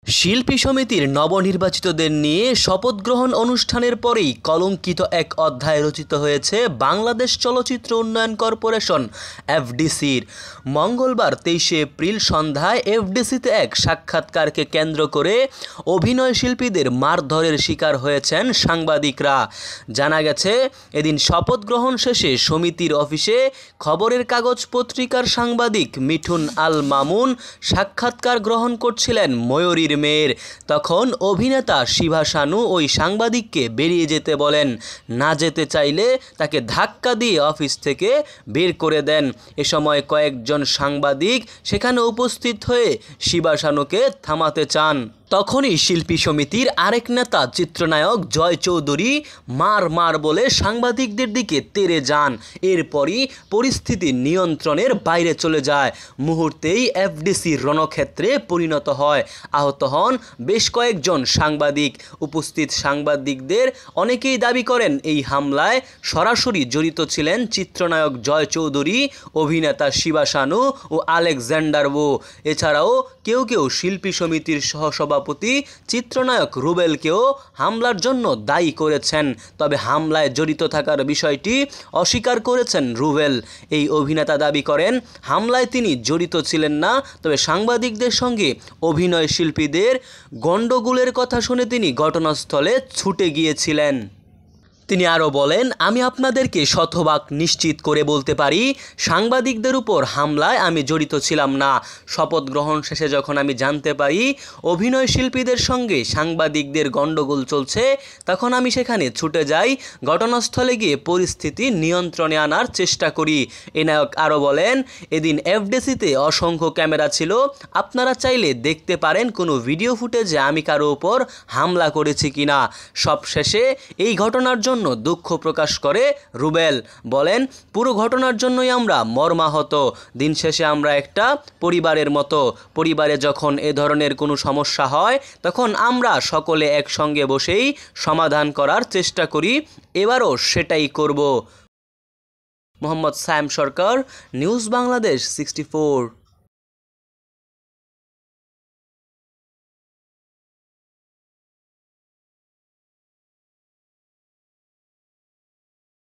শিল্পী সমিতির নবনির্বাচিতদের নিয়ে শপথ গ্রহণ অনুষ্ঠানের পরেই কলঙ্কিত এক অধ্যায় রচিত হয়েছে বাংলাদেশ চলচ্চিত্র উন্নয়ন কর্পোরেশন এফডিসির। মঙ্গলবার 23 এপ্রিল সন্ধ্যায় এফডিসিতে এক সাক্ষাৎকারকে কেন্দ্র করে অভিনয় শিল্পীদের মারধরের শিকার হয়েছেন সাংবাদিকরা। জানা গেছে, এদিন শপথ গ্রহণ শেষে সমিতির অফিসে খবরের কাগজ পত্রিকার সাংবাদিক মিঠুন আল মামুন সাক্ষাৎকার গ্রহণ করছিলেন ময়ূরীর মেয়ের। তখন অভিনেতা শিভা শানু ওই সাংবাদিককে বেরিয়ে যেতে বলেন। না যেতে চাইলে তাকে ধাক্কা দিয়ে অফিস থেকে বের করে দেন। এ সময় কয়েকজন সাংবাদিক সেখানে উপস্থিত হয়ে শিভা শানুকে থামাতে চান। তখনই শিল্পী সমিতির আরেক নেতা চিত্রনায়ক জয় চৌধুরী মার বলে সাংবাদিকদের দিকে তেড়ে যান। এরপরই পরিস্থিতি নিয়ন্ত্রণের বাইরে চলে যায়। মুহূর্তেই এফডিসির রণক্ষেত্রে পরিণত হয়। আহত হন বেশ কয়েকজন সাংবাদিক। উপস্থিত সাংবাদিকদের অনেকেই দাবি করেন এই হামলায় সরাসরি জড়িত ছিলেন চিত্রনায়ক জয় চৌধুরী, অভিনেতা শিবা শানু ও আলেকজান্ডার ও। এছাড়াও কেউ শিল্পী সমিতির সহসভাপতি চিত্রনায়ক রুবেলকেও হামলার জন্য দায়ী করেছেন। তবে হামলায় জড়িত থাকার বিষয়টি অস্বীকার করেছেন রুবেল। এই অভিনেতা দাবি করেন হামলায় তিনি জড়িত ছিলেন না, তবে সাংবাদিকদের সঙ্গে অভিনয় শিল্পীদের গণ্ডগোলের কথা শুনে তিনি ঘটনাস্থলে ছুটে গিয়েছিলেন। তিনি আরও বলেন, আমি আপনাদেরকে শতভাগ নিশ্চিত করে বলতে পারি সাংবাদিকদের উপর হামলায় আমি জড়িত ছিলাম না। শপথ গ্রহণ শেষে যখন আমি জানতে পারি অভিনয় শিল্পীদের সঙ্গে সাংবাদিকদের গণ্ডগোল চলছে, তখন আমি সেখানে ছুটে যাই। ঘটনাস্থলে গিয়ে পরিস্থিতি নিয়ন্ত্রণে আনার চেষ্টা করি। এ নায়ক আরও বলেন, এদিন এফডিসিতে অসংখ্য ক্যামেরা ছিল, আপনারা চাইলে দেখতে পারেন কোনো ভিডিও ফুটেজে আমি কারো উপর হামলা করেছি কিনা। সবশেষে এই ঘটনার জন্য দুঃখ প্রকাশ করে রুবেল। বলেন, পুরো ঘটনার জন্যই আমরা মর্মাহত। দিন শেষে আমরা একটা পরিবারের মতো। পরিবারে যখন এ ধরনের কোনো সমস্যা হয় তখন আমরা সকলে একসঙ্গে বসেই সমাধান করার চেষ্টা করি। এবারও সেটাই করব। মোহাম্মদ সায়েম সরকার, নিউজ বাংলাদেশ 64।